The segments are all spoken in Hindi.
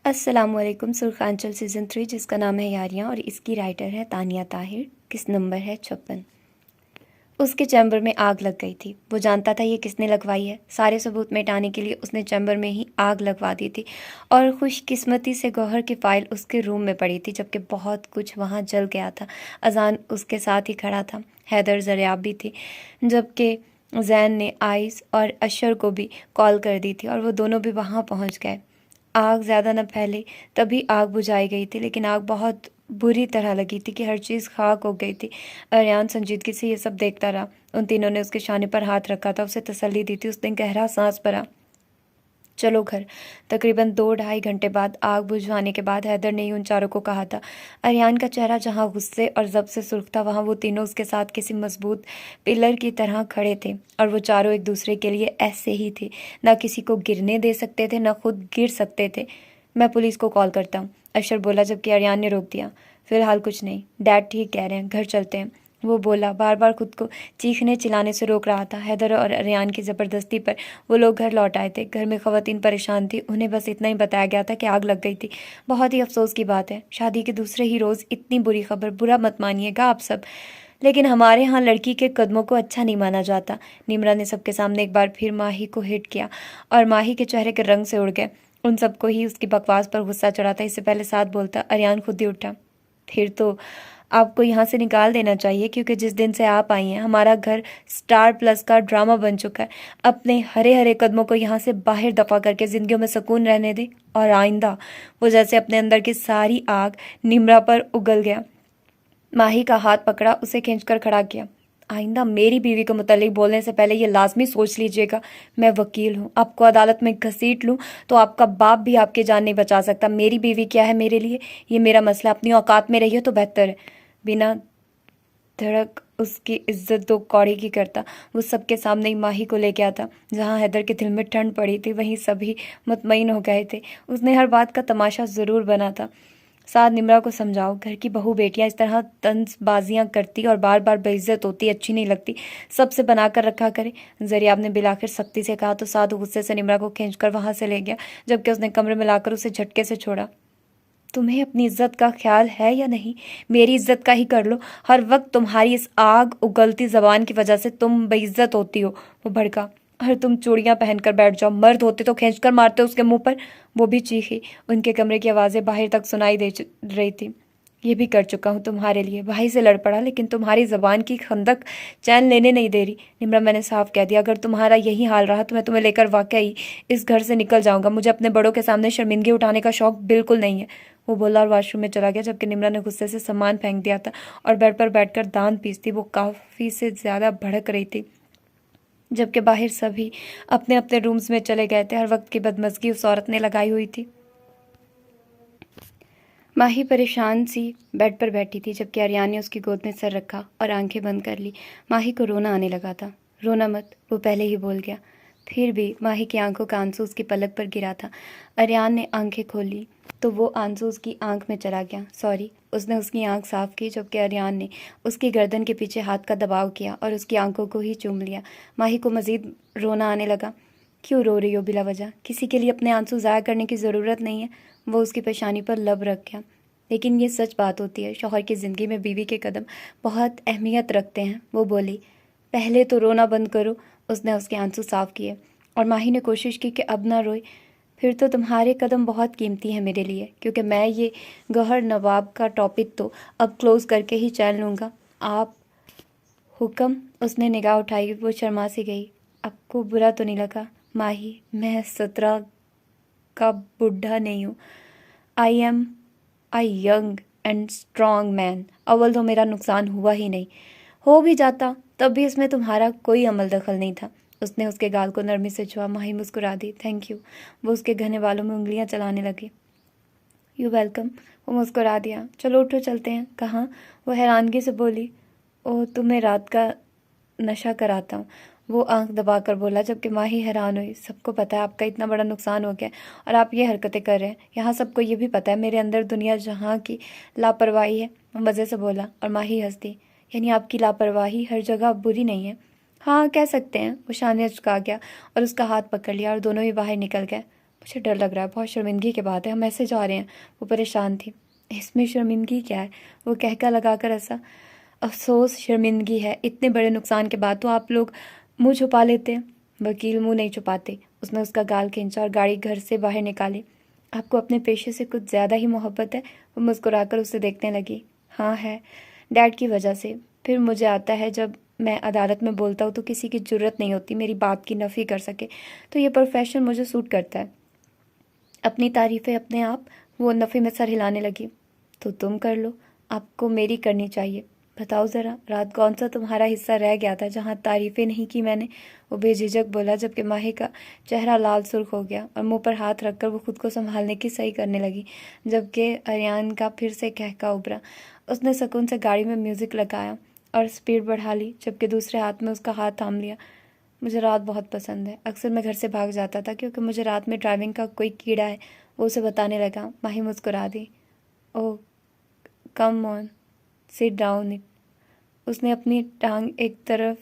अस्सलामुअलैकुम। सुरखांचल सीज़न 3 जिसका नाम है यारियाँ और इसकी राइटर है तानिया ताहिर। किस नंबर है 56। उसके चैम्बर में आग लग गई थी। वो जानता था ये किसने लगवाई है। सारे सबूत मिटाने के लिए उसने चैम्बर में ही आग लगवा दी थी और खुशकिस्मती से गौहर की फ़ाइल उसके रूम में पड़ी थी, जबकि बहुत कुछ वहाँ जल गया था। अजान उसके साथ ही खड़ा था। हैदर ज़रियाब भी थी, जबकि जैन ने आइस और अशर को भी कॉल कर दी थी और वो दोनों भी वहाँ पहुँच गए। आग ज़्यादा न फैले तभी आग बुझाई गई थी, लेकिन आग बहुत बुरी तरह लगी थी कि हर चीज़ खाक हो गई थी। अरियान संजीदगी से ये सब देखता रहा। उन तीनों ने उसके शाने पर हाथ रखा था, उसे तसल्ली दी थी। उसने गहरा सांस भरा। चलो घर। तकरीबन 2-2.5 घंटे बाद आग बुझवाने के बाद हैदर ने ही उन चारों को कहा था। अरियान का चेहरा जहाँ गुस्से और ज़ब्त से सुर्ख था, वहाँ वो तीनों उसके साथ किसी मजबूत पिलर की तरह खड़े थे और वो चारों एक दूसरे के लिए ऐसे ही थे। ना किसी को गिरने दे सकते थे, ना खुद गिर सकते थे। मैं पुलिस को कॉल करता हूँ, अशर बोला, जबकि अरियान ने रोक दिया। फिलहाल कुछ नहीं, डैड ठीक कह रहे हैं, घर चलते हैं, वो बोला, बार बार खुद को चीखने चिल्लाने से रोक रहा था। हैदर और अरियान की ज़बरदस्ती पर वो लोग घर लौट आए थे। घर में ख़वातीन परेशान थी। उन्हें बस इतना ही बताया गया था कि आग लग गई थी। बहुत ही अफसोस की बात है, शादी के दूसरे ही रोज़ इतनी बुरी खबर। बुरा मत मानिएगा आप सब, लेकिन हमारे यहाँ लड़की के कदमों को अच्छा नहीं माना जाता। निम्रा ने सबके सामने एक बार फिर माही को हिट किया और माही के चेहरे के रंग से उड़ गए। उन सबको ही उसकी बकवास पर गुस्सा चढ़ा था। इससे पहले साथ बोलता अरियान खुद ही उठा। फिर तो आपको यहाँ से निकाल देना चाहिए, क्योंकि जिस दिन से आप आई हैं हमारा घर स्टार प्लस का ड्रामा बन चुका है। अपने हरे हरे कदमों को यहाँ से बाहर दफा करके ज़िंदगियों में सुकून रहने दे। और आइंदा, वो जैसे अपने अंदर की सारी आग निम्रा पर उगल गया। माही का हाथ पकड़ा, उसे खींचकर खड़ा किया। आइंदा मेरी बीवी के मुतालिक बोलने से पहले ये लाजमी सोच लीजिएगा, मैं वकील हूँ। आपको अदालत में घसीट लूँ तो आपका बाप भी आपकी जान नहीं बचा सकता। मेरी बीवी क्या है मेरे लिए, ये मेरा मसला। अपनी औकात में रहिए तो बेहतर है। बिना धड़क उसकी इज्जत दो कौड़ी की करता। वो सबके सामने ही माही को लेके आता। जहाँ हैदर के दिल में ठंड पड़ी थी, वहीं सभी मुतमईन हो गए थे। उसने हर बात का तमाशा ज़रूर बना था। साथ निम्रा को समझाओ, घर की बहू बेटियां इस तरह तंजबाजियां करती और बार बार बेइज्जत होती अच्छी नहीं लगती। सबसे बनाकर रखा करे। ज़रियाब ने बिलाखिर सख्ती से कहा तो साध गुस्से से निम्रा को खींचकर वहां से ले गया, जबकि उसने कमरे में लाकर उसे झटके से छोड़ा। तुम्हें अपनी इज्जत का ख्याल है या नहीं? मेरी इज्जत का ही कर लो। हर वक्त तुम्हारी इस आग उगलती जबान की वजह से तुम बेइज्जत होती हो। वो भड़का। अरे तुम चूड़ियां पहनकर बैठ जाओ, मर्द होते तो खींचकर मारते उसके मुंह पर। वो भी चीखी। उनके कमरे की आवाज़ें बाहर तक सुनाई दे रही थी। ये भी कर चुका हूँ तुम्हारे लिए। भाई से लड़ पड़ा, लेकिन तुम्हारी जबान की खंदक चैन लेने नहीं दे रही। निम्रा, मैंने साफ कह दिया, अगर तुम्हारा यही हाल रहा तो मैं तुम्हें लेकर वाकई इस घर से निकल जाऊंगा। मुझे अपने बड़ों के सामने शर्मिंदगी उठाने का शौक बिल्कुल नहीं है। वो बोला और वॉशरूम में चला गया, जबकि निम्रा ने गुस्से से सामान फेंक दिया था और बेड पर बैठकर दांत पीसती। वो काफ़ी से ज़्यादा भड़क रही थी, जबकि बाहर सभी अपने अपने रूम्स में चले गए थे। हर वक्त की बदमज़गी उस औरत ने लगाई हुई थी। माही परेशान सी बेड पर बैठी थी, जबकि आर्यान ने उसकी गोद में सर रखा और आंखें बंद कर ली। माही को रोना आने लगा था। रोना मत, वो पहले ही बोल गया। फिर भी माही की आंखों का आंसू उसकी पलक पर गिरा था। आर्यान ने आंखें खोली तो वो आंसू उसकी आंख में चला गया। सॉरी, उसने उसकी आंख साफ की, जबकि आर्यान ने उसकी गर्दन के पीछे हाथ का दबाव किया और उसकी आंखों को ही चूम लिया। माही को मजीद रोना आने लगा। क्यों रो रही हो बिला वजह? किसी के लिए अपने आंसू ज़ाया करने की ज़रूरत नहीं है। वो उसकी पेशानी पर लब रख गया। लेकिन ये सच बात होती है, शौहर की ज़िंदगी में बीवी के कदम बहुत अहमियत रखते हैं। वो बोली, पहले तो रोना बंद करो। उसने उसके आंसू साफ किए और माही ने कोशिश की कि अब ना रोए। फिर तो तुम्हारे कदम बहुत कीमती हैं मेरे लिए, क्योंकि मैं ये गौहर नवाब का टॉपिक तो अब क्लोज़ करके ही चैन लूँगा। आप हुक्म? उसने निगाह उठाई। वो शर्मा सी गई। आपको बुरा तो नहीं लगा? माही, मैं 17 का बुढ़ा नहीं हूँ। I am a young and strong man. अव्वल तो मेरा नुकसान हुआ ही नहीं। हो भी जाता तब भी इसमें तुम्हारा कोई अमल दखल नहीं था। उसने उसके गाल को नरमी से छुआ। माही मुस्कुरा दी। Thank you. वो उसके घने बालों में उंगलियां चलाने लगी। You welcome. वो मुस्कुरा दिया। चलो उठो चलते हैं। कहाँ? वो हैरानगी से बोली। ओह, तुम्हें रात का नशा कराता हूँ, वो आंख दबाकर बोला, जबकि माही हैरान हुई। सबको पता है आपका इतना बड़ा नुकसान हो गया और आप ये हरकतें कर रहे हैं। यहाँ सबको ये भी पता है मेरे अंदर दुनिया जहाँ की लापरवाही है। वो मज़े से बोला और माही हंस दी। यानी आपकी लापरवाही हर जगह बुरी नहीं है? हाँ, कह सकते हैं। वो शाने झुका गया और उसका हाथ पकड़ लिया और दोनों ही बाहर निकल गए। मुझे डर लग रहा है, बहुत शर्मिंदगी की बात है, हम ऐसे जा रहे हैं। वो परेशान थी। इसमें शर्मिंदगी क्या है? वो कहका लगाकर ऐसा। अफसोस शर्मिंदगी है, इतने बड़े नुकसान के बाद तो आप लोग मुंह छुपा लेते हैं। वकील मुंह नहीं छुपाते। उसने उसका गाल खींचा और गाड़ी घर से बाहर निकाली। आपको अपने पेशे से कुछ ज़्यादा ही मोहब्बत है? वो मुस्कुराकर उसे देखने लगी। हाँ है, डैड की वजह से। फिर मुझे आता है जब मैं अदालत में बोलता हूँ तो किसी की ज़रूरत नहीं होती मेरी बात की नफ़ी कर सके। तो ये प्रोफेशन मुझे सूट करता है। अपनी तारीफ़ें अपने आप। वो नफ़ी में सर हिलाने लगी। तो तुम कर लो, आपको मेरी करनी चाहिए। बताओ ज़रा, रात कौन सा तुम्हारा हिस्सा रह गया था जहाँ तारीफ़ें नहीं की मैंने? वो बेझिझक बोला, जबकि माही का चेहरा लाल सुर्ख हो गया और मुंह पर हाथ रखकर वो खुद को संभालने की सही करने लगी, जबकि अरियान का फिर से कहका उभरा। उसने सुकून से गाड़ी में म्यूज़िक लगाया और स्पीड बढ़ा ली, जबकि दूसरे हाथ में उसका हाथ थाम लिया। मुझे रात बहुत पसंद है। अक्सर मैं घर से भाग जाता था क्योंकि मुझे रात में ड्राइविंग का कोई कीड़ा है। वो उसे बताने लगा। माही मुस्कुरा दी। Oh come on, sit down it. उसने अपनी टांग एक तरफ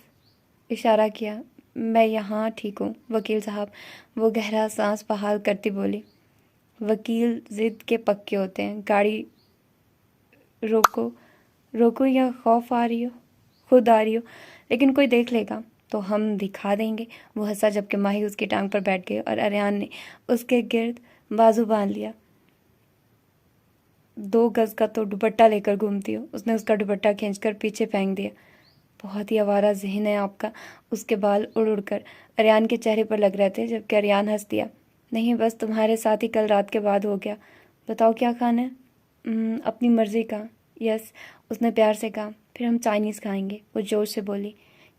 इशारा किया। मैं यहाँ ठीक हूँ वकील साहब। वो गहरा सांस बहाल करती बोली। वकील जिद के पक्के होते हैं। गाड़ी रोको। रोको या खौफ आ रही हो? खुद आ रही हो, लेकिन कोई देख लेगा तो हम दिखा देंगे। वो हंसा, जबकि माही उसकी टांग पर बैठ गई और अरियान ने उसके गिर्द बाजू बांध लिया। 2 गज का तो दुपट्टा लेकर घूमती हो। उसने उसका दुपट्टा खींचकर पीछे फेंक दिया। बहुत ही आवारा ज़हन है आपका। उसके बाल उड़ उड़कर अरियान के चेहरे पर लग रहे थे, जबकि अरियान हंस दिया। नहीं, बस तुम्हारे साथ ही कल रात के बाद हो गया। बताओ क्या खाना है? अपनी मर्जी का। यस, उसने प्यार से कहा। फिर हम चाइनीज़ खाएंगे, वो जोश से बोली।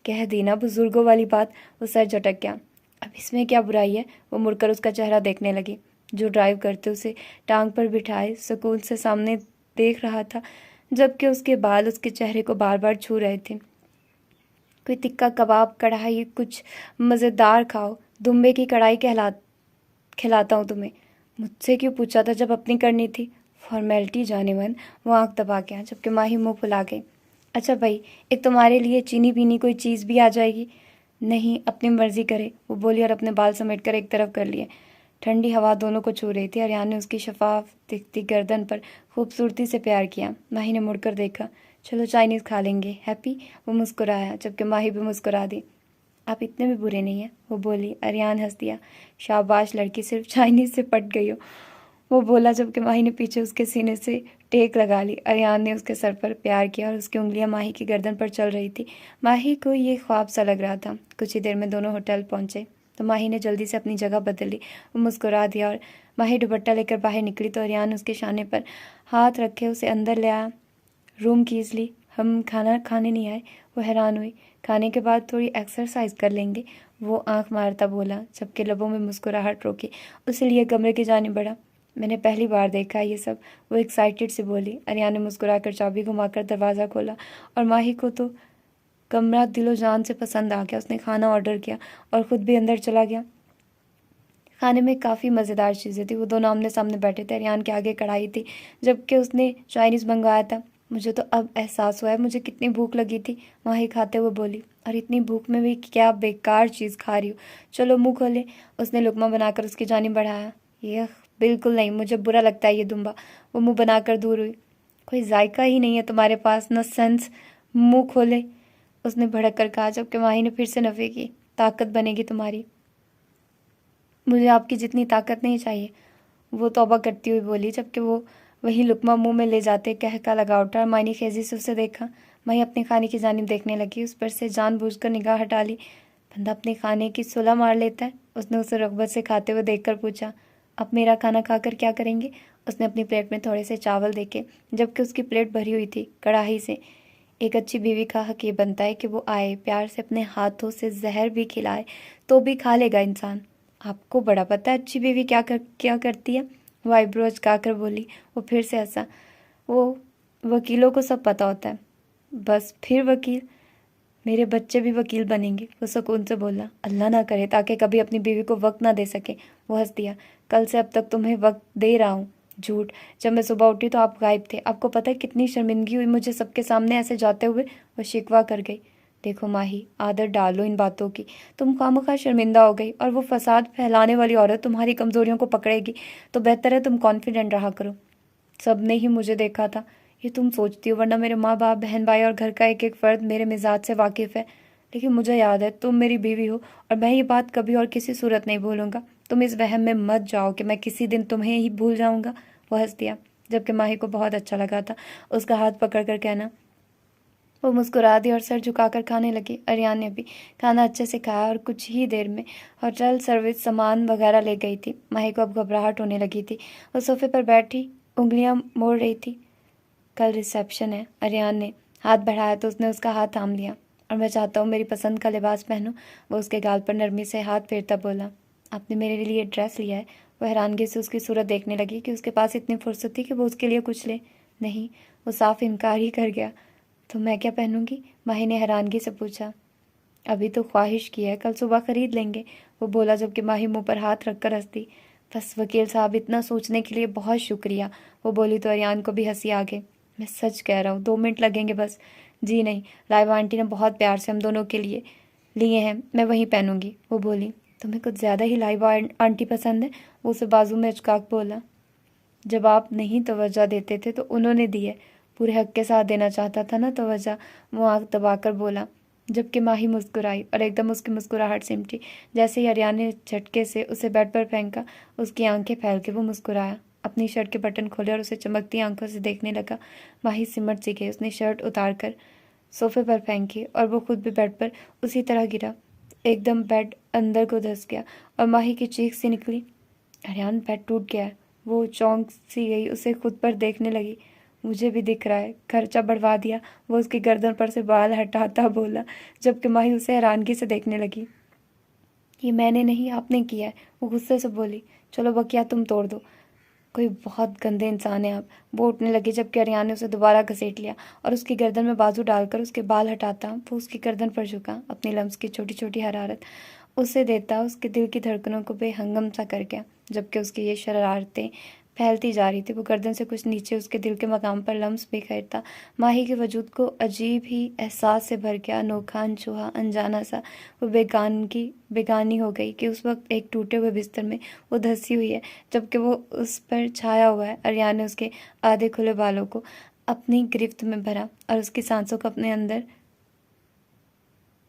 कह दी ना बुजुर्गों वाली बात। वो सर झटक गया। अब इसमें क्या बुराई है? वो मुड़कर उसका चेहरा देखने लगी। जो ड्राइव करते उसे टांग पर बिठाए सुकून से सामने देख रहा था, जबकि उसके बाल उसके चेहरे को बार बार छू रहे थे। कोई तिक्का कबाब, कढ़ाई, कुछ मज़ेदार खाओ। दुम्बे की कढ़ाई खिलाता हूँ तुम्हें। मुझसे क्यों पूछा था जब अपनी करनी थी? फॉर्मेलिटी जाने मन। वो आँख दबा गया, जबकि माही मुँह फुला गई। अच्छा भाई, एक तुम्हारे लिए चीनी पीनी कोई चीज़ भी आ जाएगी? नहीं, अपनी मर्जी करे, वो बोली और अपने बाल समेटकर एक तरफ कर लिए। ठंडी हवा दोनों को छू रही थी। अरियान ने उसकी शफाफ दिखती गर्दन पर खूबसूरती से प्यार किया। माही ने मुड़कर देखा। चलो चाइनीज़ खा लेंगे, हैप्पी? वो मुस्कुराया, जबकि माही भी मुस्कुरा दी। आप इतने भी बुरे नहीं हैं, वो बोली। अरियान हंस दिया। शाबाश लड़की, सिर्फ चाइनीज़ से पट गई हो, वो बोला, जबकि माही ने पीछे उसके सीने से टेक लगा ली। अरियान ने उसके सर पर प्यार किया और उसकी उंगलियां माही की गर्दन पर चल रही थी। माही को ये ख्वाब सा लग रहा था। कुछ ही देर में दोनों होटल पहुंचे तो माही ने जल्दी से अपनी जगह बदल ली। वो मुस्कुरा दिया और माही दुपट्टा लेकर बाहर निकली तो अरियान उसके शाने पर हाथ रखे उसे अंदर ले आया। रूम कीज ली। हम खाना खाने नहीं आए। वो हैरान हुई। खाने के बाद थोड़ी एक्सरसाइज कर लेंगे, वो आंख मारता बोला, जबकि लबों में मुस्कुराहट रोकी। उसे लिए कमरे की जानिब बढ़ा। मैंने पहली बार देखा ये सब, वो एक्साइटेड से बोली। अरियान ने मुस्कुराकर चाबी घुमाकर दरवाज़ा खोला और माही को तो कमरा दिलो जान से पसंद आ गया। उसने खाना ऑर्डर किया और ख़ुद भी अंदर चला गया। खाने में काफ़ी मज़ेदार चीज़ें थी। वो दोनों आमने सामने बैठे थे। अरियान के आगे कढ़ाई थी, जबकि उसने चाइनीज़ मंगवाया था। मुझे तो अब एहसास हुआ है मुझे कितनी भूख लगी थी, माही खाते हुए बोली। और इतनी भूख में भी क्या बेकार चीज़ खा रही हूँ। चलो मुँह खोले। उसने लुकमा बनाकर उसकी जानिब बढ़ाया। यह बिल्कुल नहीं, मुझे बुरा लगता है ये दुम्बा। वो मुँह बनाकर दूर हुई। कोई जायका ही नहीं है तुम्हारे पास, न सेंस। मुँह खोले, उसने भड़क कर कहा, जबकि माही ने फिर से नफ़ी की। ताकत बनेगी तुम्हारी। मुझे आपकी जितनी ताकत नहीं चाहिए, वो तौबा करती हुई बोली, जबकि वो वही लुकमा मुंह में ले जाते कहका लगा उठा और मायनी खेजी से उसे देखा। माही अपने खाने की जानिब देखने लगी। उस पर से जानबूझकर निगाह हटा ली। बंदा अपने खाने की सुलह मार लेता है। उसने उसे रग़बत से खाते हुए देखकर पूछा, अब मेरा खाना खाकर क्या करेंगे? उसने अपनी प्लेट में थोड़े से चावल देखे, जबकि उसकी प्लेट भरी हुई थी कढ़ाई से। एक अच्छी बीवी का हक ये बनता है कि वो आए, प्यार से अपने हाथों से जहर भी खिलाए तो भी खा लेगा इंसान। आपको बड़ा पता है अच्छी बीवी क्या करती है? वो आईब्रो अचकाकर बोली। वो फिर से हंसा। वो वकीलों को सब पता होता है। बस फिर वकील? मेरे बच्चे भी वकील बनेंगे, वो सुकून से बोला। अल्लाह ना करे ताकि कभी अपनी बीवी को वक्त ना दे सके। वो हंस दिया। कल से अब तक तुम्हें वक्त दे रहा हूँ। झूठ। जब मैं सुबह उठी तो आप गायब थे। आपको पता है कितनी शर्मिंदगी हुई मुझे सबके सामने ऐसे जाते हुए? वो शिकवा कर गई। देखो माही, आदत डालो इन बातों की। तुम खामखा शर्मिंदा हो गई और वो फसाद फैलाने वाली औरत तुम्हारी कमजोरियों को पकड़ेगी, तो बेहतर है तुम कॉन्फिडेंट रहा करो। सबने ही मुझे देखा था, ये तुम सोचती हो, वरना मेरे माँ बाप, बहन भाई और घर का एक एक फर्द मेरे मिजाज से वाकिफ है। लेकिन मुझे याद है तुम मेरी बीवी हो, और मैं ये बात कभी और किसी सूरत नहीं भूलूंगा। तुम इस वहम में मत जाओ कि मैं किसी दिन तुम्हें ही भूल जाऊंगा। वो हंस दिया, जबकि माही को बहुत अच्छा लगा था उसका हाथ पकड़कर कहना। वो मुस्कुरा दी और सर झुकाकर खाने लगी। अरियान ने भी खाना अच्छे से खाया और कुछ ही देर में होटल सर्विस सामान वगैरह ले गई थी। माही को अब घबराहट होने लगी थी। वो सोफे पर बैठी उंगलियां मोड़ रही थी। कल रिसेप्शन है। अरियान ने हाथ बढ़ाया तो उसने उसका हाथ थाम लिया। और मैं चाहता हूँ मेरी पसंद का लिबास पहनूं। वो उसके गाल पर नरमी से हाथ फेरता बोला। आपने मेरे लिए ड्रेस लिया है? वो हैरानगी से उसकी सूरत देखने लगी कि उसके पास इतनी फुर्सत थी कि वो उसके लिए कुछ ले। नहीं, वो साफ इनकार ही कर गया। तो मैं क्या पहनूंगी? माही ने हैरानगी से पूछा। अभी तो ख्वाहिश की है, कल सुबह खरीद लेंगे, वो बोला, जबकि माही मुंह पर हाथ रखकर हंसती। बस वकील साहब, इतना सोचने के लिए बहुत शुक्रिया, वो बोली तो अरियान को भी हंसी आ गई। मैं सच कह रहा हूँ, 2 मिनट लगेंगे बस। जी नहीं, लाइबा आंटी ने बहुत प्यार से हम दोनों के लिए लिए हैं, मैं वहीं पहनूंगी, वो बोली। तुम्हें कुछ ज़्यादा ही लाइबा आंटी पसंद है, वो उसे बाजू में अचकाक बोला। जब आप नहीं तवज्जो देते थे तो उन्होंने दी है। पूरे हक के साथ देना चाहता था ना तवज्जो, वो आंख दबाकर बोला। जबकि माही मुस्कुराई और एकदम उसकी मुस्कुराहट सिमटी। जैसे ही अरियान ने झटके से उसे बेड पर फेंका, उसकी आंखें फैल के वो मुस्कुराया, अपनी शर्ट के बटन खोले और उसे चमकती आंखों से देखने लगा। माही सिमट सी गई। उसने शर्ट उतार कर सोफे पर फेंकी और वो खुद भी बेड पर उसी तरह गिरा। एकदम बेड अंदर को धंस गया और माही की चीख सी निकली। अरियान, बेड टूट गया है। वो चौंक सी गई, उसे खुद पर देखने लगी। मुझे भी दिख रहा है, खर्चा बढ़वा दिया, वो उसकी गर्दन पर से बाल हटाता बोला, जबकि माही उसे हैरानगी से देखने लगी। ये मैंने नहीं, आपने किया है, वो गुस्से से बोली। चलो बकिया तुम तोड़ दो, कोई बहुत गंदे इंसान है आप, वो उठने लगी, जबकि अरियान ने उसे दोबारा घसीट लिया और उसकी गर्दन में बाजू डालकर उसके बाल हटाता वो उसकी गर्दन पर झुका। अपनी लम्स की छोटी छोटी हरारत उसे देता उसके दिल की धड़कनों को बेहंगम सा कर गया। जबकि उसकी ये शरारतें फैलती जा रही थी, वो गर्दन से कुछ नीचे उसके दिल के मकाम पर लम्स बिखेरता। माही के वजूद को अजीब ही एहसास से भर गया, अनोखा, अनछुआ, अनजाना सा। वो बेगानी हो गई कि उस वक्त एक टूटे हुए बिस्तर में वो धंसी हुई है, जबकि वो उस पर छाया हुआ है। अरियान ने उसके आधे खुले बालों को अपनी गिरफ्त में भरा और उसकी सांसों को अपने अंदर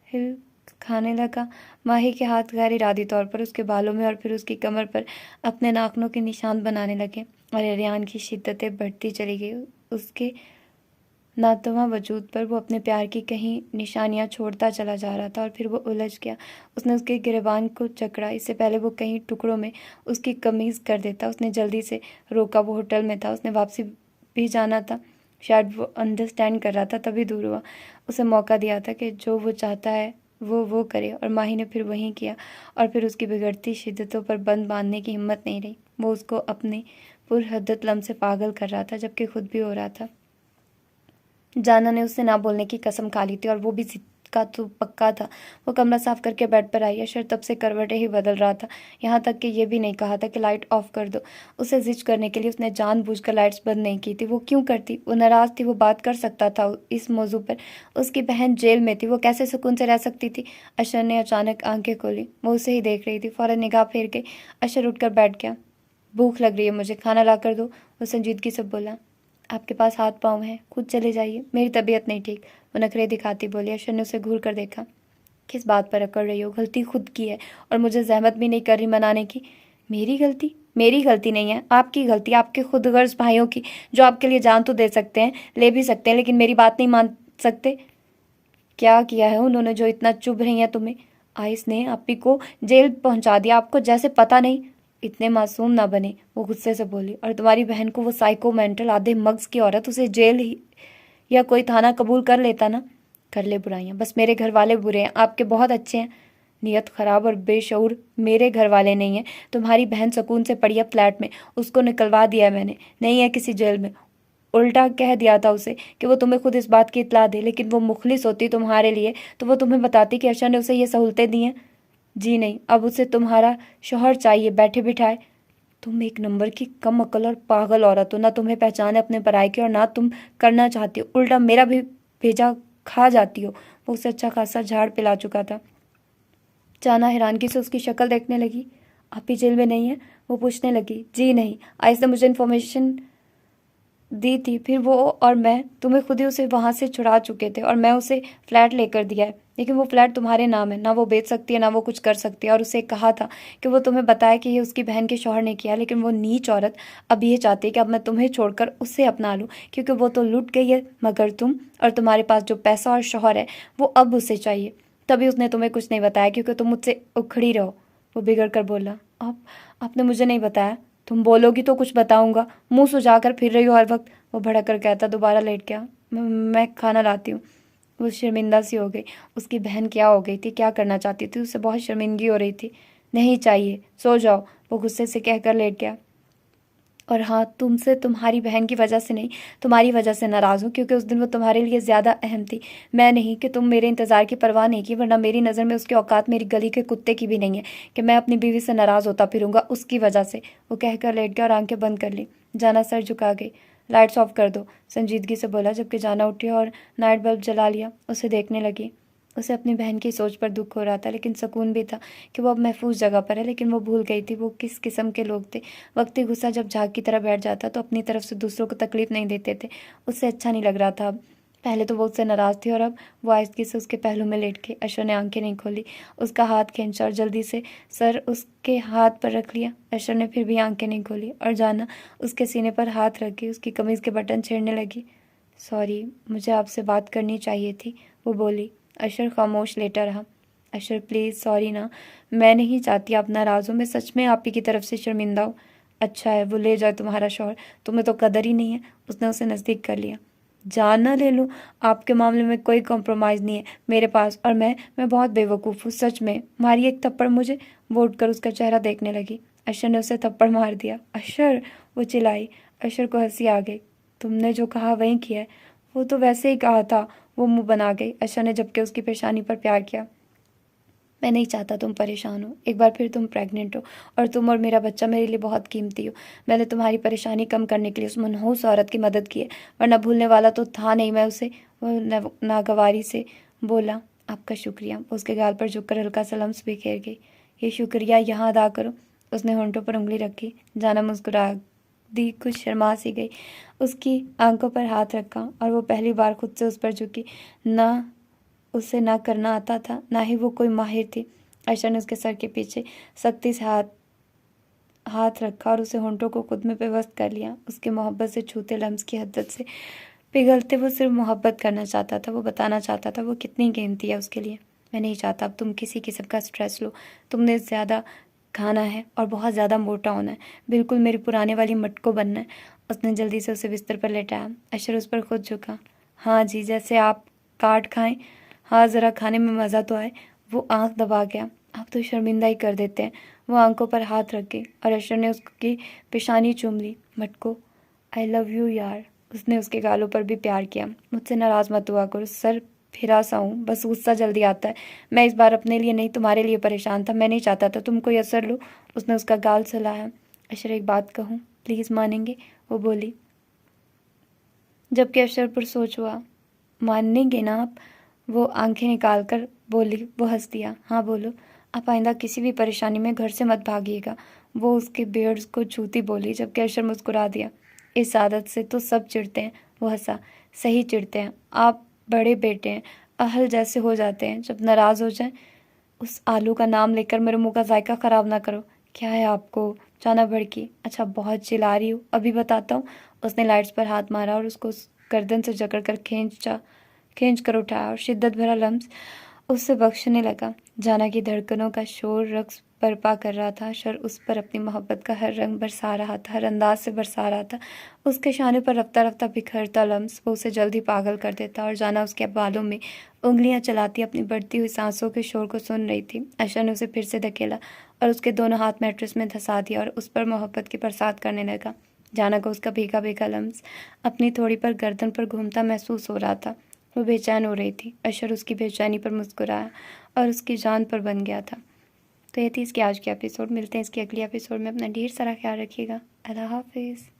हिल खाने लगा। माही के हाथ गैर इरादी तौर पर उसके बालों में और फिर उसकी कमर पर अपने नाखूनों के निशान बनाने लगे और अरियान की शिद्दतें बढ़ती चली गई। उसके नातवा वजूद पर वो अपने प्यार की कहीं निशानियां छोड़ता चला जा रहा था और फिर वो उलझ गया। उसने उसके गिरबान को जकड़ा, इससे पहले वो कई टुकड़ों में उसकी कमीज कर देता। उसने जल्दी से रोका, वो होटल में था, उसने वापसी भी जाना था। शायद वो अंडरस्टैंड कर रहा था, तभी दूर हुआ। उसे मौका दिया था कि जो वो चाहता है वो करे, और माही ने फिर वही किया। और फिर उसकी बिगड़ती शिद्दतों पर बंद बांधने की हिम्मत नहीं रही। वो उसको अपने पुरहद्दत लम से पागल कर रहा था, जबकि खुद भी हो रहा था। जाना ने उससे ना बोलने की कसम खा ली थी और वो भी का तो पक्का था। वो कमरा साफ करके बेड पर आई। अशर तब से करवटें ही बदल रहा था, यहाँ तक कि ये भी नहीं कहा था कि लाइट ऑफ कर दो। उसे जिज करने के लिए उसने जानबूझकर लाइट्स बंद नहीं की थी। वो क्यों करती? वो नाराज थी, वो बात कर सकता था इस मौजू पर। उसकी बहन जेल में थी, वो कैसे सुकून से रह सकती थी? अशर ने अचानक आंखें खोली। वो उसे ही देख रही थी। फौरन निगाह फेर गई। अशर उठकर बैठ गया। भूख लग रही है मुझे, खाना ला कर दो, वो संजीदगी से बोला। आपके पास हाथ पाँव हैं, खुद चले जाइए, मेरी तबीयत नहीं ठीक, वो नखरे दिखाती बोली। अशर ने उसे घूर कर देखा। किस बात पर अकड़ रही हो? गलती खुद की है और मुझे जहमत भी नहीं कर रही मनाने की। मेरी गलती? मेरी गलती नहीं है, आपकी गलती, आपके खुदगर्ज भाइयों की, जो आपके लिए जान तो दे सकते हैं, ले भी सकते हैं, लेकिन मेरी बात नहीं मान सकते। क्या किया है उन्होंने जो इतना चुभ रही हैं तुम्हें? आइस ने आपी को जेल पहुंचा दिया, आपको जैसे पता नहीं। इतने मासूम ना बने, वो गुस्से से बोली। और तुम्हारी बहन को, वो साइको मेंटल आधे मग्ज की औरत, उसे जेल ही या कोई थाना कबूल कर लेता ना। कर ले बुराइयां, बस मेरे घर वाले बुरे हैं, आपके बहुत अच्छे हैं। नियत खराब और बेशऊर मेरे घर वाले नहीं है। तुम्हारी बहन सुकून से पड़ी है फ्लैट में, उसको निकलवा दिया है मैंने, नहीं है किसी जेल में। उल्टा कह दिया था उसे कि वो तुम्हें खुद इस बात की इत्तला दे, लेकिन वो मुखलिस होती तुम्हारे लिए तो वो तुम्हें बताती कि अर्शा ने उसे ये सहूलतें दी हैं। जी नहीं, अब उसे तुम्हारा शौहर चाहिए बैठे बिठाए। तुम एक नंबर की कम अकल और पागल औरत हो, ना तुम्हें पहचान है अपने पराये की और ना तुम करना चाहती हो। उल्टा मेरा भी भेजा खा जाती हो। वो उसे अच्छा खासा झाड़ पिला चुका था। जाना हैरानगी से उसकी शक्ल देखने लगी। आप भी जेल में नहीं है? वो पूछने लगी। जी नहीं, आयस ने मुझे इन्फॉर्मेशन दी थी, फिर वो और मैं तुम्हें खुद ही उसे वहाँ से छुड़ा चुके थे और मैं उसे फ्लैट लेकर दिया है, लेकिन वो फ्लैट तुम्हारे नाम है, ना वो बेच सकती है ना वो कुछ कर सकती है। और उसे कहा था कि वो तुम्हें बताया कि ये उसकी बहन के शौहर ने किया, लेकिन वो नीच औरत अब ये चाहती है कि अब मैं तुम्हें छोड़कर उसे अपना लूँ, क्योंकि वो तो लुट गई है, मगर तुम और तुम्हारे पास जो पैसा और शौहर है वो अब उसे चाहिए। तभी उसने तुम्हें कुछ नहीं बताया, क्योंकि तुम मुझसे उखड़ी रहो। वो बिगड़ कर बोला। आपने मुझे नहीं बताया। तुम बोलोगी तो कुछ बताऊंगा, मुंह सुझाकर फिर रही हो हर वक्त। वो भड़क कर कहता। दोबारा लेट गया। मैं खाना लाती हूँ। वो शर्मिंदा सी हो गई। उसकी बहन क्या हो गई थी, क्या करना चाहती थी, उसे बहुत शर्मिंदगी हो रही थी। नहीं चाहिए, सो जाओ, वो गुस्से से कहकर लेट गया। और हाँ, तुमसे तुम्हारी बहन की वजह से नहीं, तुम्हारी वजह से नाराज़ हूँ, क्योंकि उस दिन वो तुम्हारे लिए ज़्यादा अहम थी। मैं नहीं कि तुम मेरे इंतज़ार की परवाह नहीं की, वरना मेरी नज़र में उसकी औकात मेरी गली के कुत्ते की भी नहीं है कि मैं अपनी बीवी से नाराज़ होता फिरूंगा उसकी वजह से। वो कहकर लेट गया और आंखें बंद कर ली। जाना सर झुका गई। लाइट्स ऑफ कर दो, संजीदगी से बोला, जबकि जाना उठी और नाइट बल्ब जला लिया। उसे देखने लगी। उसे अपनी बहन की सोच पर दुख हो रहा था, लेकिन सुकून भी था कि वो अब महफूज जगह पर है। लेकिन वो भूल गई थी वो किस किस्म के लोग थे। वक्ती गुस्सा जब झाग की तरह बैठ जाता तो अपनी तरफ से दूसरों को तकलीफ नहीं देते थे। उससे अच्छा नहीं लग रहा था अब। पहले तो वो उससे नाराज़ थी और अब वो आहिस्ती से उसके पहलू में लेट के। अशर ने आंखें नहीं खोली। उसका हाथ खींचा और जल्दी से सर उसके हाथ पर रख लिया। अशर ने फिर भी आंखें नहीं खोली और जाना उसके सीने पर हाथ रख के उसकी कमीज़ के बटन छेड़ने लगी। सॉरी, मुझे आपसे बात करनी चाहिए थी, वो बोली। अशर खामोश लेटा रहा। अशर प्लीज़, सॉरी ना, मैं नहीं चाहती आप नाराज़ हो, मैं सच में आप ही की तरफ से शर्मिंदा हूँ। अच्छा है, वो ले जाए तुम्हारा शौहर, तुम्हें तो कदर ही नहीं है। उसने उसे नज़दीक कर लिया। जान ना ले लूँ, आपके मामले में कोई कॉम्प्रोमाइज़ नहीं है मेरे पास, और मैं बहुत बेवकूफ़ हूँ सच में। मारिए एक थप्पड़ मुझे। वो उठकर उसका चेहरा देखने लगी। अशर ने उसे थप्पड़ मार दिया। अशर, वो चिल्लाई। अशर को हंसी आ गई। तुमने जो कहा वही किया है। वो तो वैसे ही कहा था, वो मुंह बना गई। अशर ने झपके उसकी पेशानी पर प्यार किया। मैं नहीं चाहता तुम परेशान हो। एक बार फिर तुम प्रेग्नेंट हो और तुम और मेरा बच्चा मेरे लिए बहुत कीमती हो। मैंने तुम्हारी परेशानी कम करने के लिए उस मनहूस औरत की मदद की है, वरना भूलने वाला तो था नहीं मैं उसे। वो नागवारी से बोला। आपका शुक्रिया। उसके गाल पर झुककर हल्का सा लम्स बिखेर गई। ये शुक्रिया यहाँ अदा करो। उसने होंठों पर उंगली रखी। जाना मुस्कुरा दी, कुछ शर्मा सी गई। उसकी आंखों पर हाथ रखा और वो पहली बार खुद से उस पर झुकी। ना उसे ना करना आता था, ना ही वो कोई माहिर थी। अशर ने उसके सर के पीछे सख्ती से हाथ रखा और उसे होंठों को खुद में पेवस्त कर लिया। उसके मोहब्बत से छूते लम्स की हद्दत से पिघलते वो सिर्फ मोहब्बत करना चाहता था। वो बताना चाहता था वो कितनी कीमती है उसके लिए। मैं नहीं चाहता अब तुम किसी किस्म का स्ट्रेस लो। तुमने ज़्यादा खाना है और बहुत ज़्यादा मोटा होना है, बिल्कुल मेरी पुराने वाली मटको बनना है। उसने जल्दी से उसे बिस्तर पर लेटाया। अशर उस पर खुद झुका। हाँ जी, जैसे आप काट खाएं। हाँ, ज़रा खाने में मज़ा तो आए। वो आंख दबा गया। आप तो शर्मिंदा ही कर देते हैं। वो आंखों पर हाथ रख गई और अशर ने उसकी पेशानी चूम ली। मटको, आई लव यू यार। उसने उसके गालों पर भी प्यार किया। मुझसे नाराज़ मत हुआ करो, सर फिरा सा हूँ, बस गुस्सा जल्दी आता है। मैं इस बार अपने लिए नहीं तुम्हारे लिए परेशान था। मैं नहीं चाहता था तुम कोई असर लो। उसने उसका गाल सहलाया। अशर, एक बात कहूँ, प्लीज़ मानेंगे? वो बोली। जबकि अशर पर सोच हुआ। मानेंगे ना आप? वो आंखें निकाल कर बोली। वो हंस दिया। हाँ बोलो। आप आइंदा किसी भी परेशानी में घर से मत भागिएगा। वो उसके बियर्ड्स को छूती बोली, जबकि अशर मुस्कुरा दिया। इस आदत से तो सब चिढ़ते हैं। वो हंसा। सही चिढ़ते हैं। आप बड़े बेटे हैं, अहल जैसे हो जाते हैं जब नाराज़ हो जाएं। उस आलू का नाम लेकर मेरे मुंह का जायका ख़राब ना करो। क्या है आपको? जाना भड़की। अच्छा, बहुत चिल्ला रही हूँ, अभी बताता हूँ। उसने लाइट्स पर हाथ मारा और उसको गर्दन से जकड़ कर खींच कर उठाया और शिद्दत भरा लम्स उससे बख्शने लगा। जाना की धड़कनों का शोर रक्स बर्पा कर रहा था। शर उस पर अपनी मोहब्बत का हर रंग बरसा रहा था, हर अंदाज से बरसा रहा था। उसके शाने पर रफ्ता रफ्ता बिखरता लम्स वो उसे जल्दी पागल कर देता और जाना उसके बालों में उंगलियां चलाती अपनी बढ़ती हुई सांसों के शोर को सुन रही थी। अशर ने उसे फिर से धकेला और उसके दोनों हाथ मैट्रेस में धंसा दिया और उस पर मोहब्बत की बरसात करने लगा। जाना को उसका भीगा भीगा लम्स अपनी थोड़ी पर गर्दन पर घूमता महसूस हो रहा था। वो बेचैन हो रही थी। अशर उसकी बेचैनी पर मुस्कुराया और उसकी जान पर बन गया था। तो ये थी इसकी आज की एपिसोड। मिलते हैं इसकी अगली एपिसोड में। अपना ढेर सारा ख्याल रखिएगा। अल्लाह हाफिज़।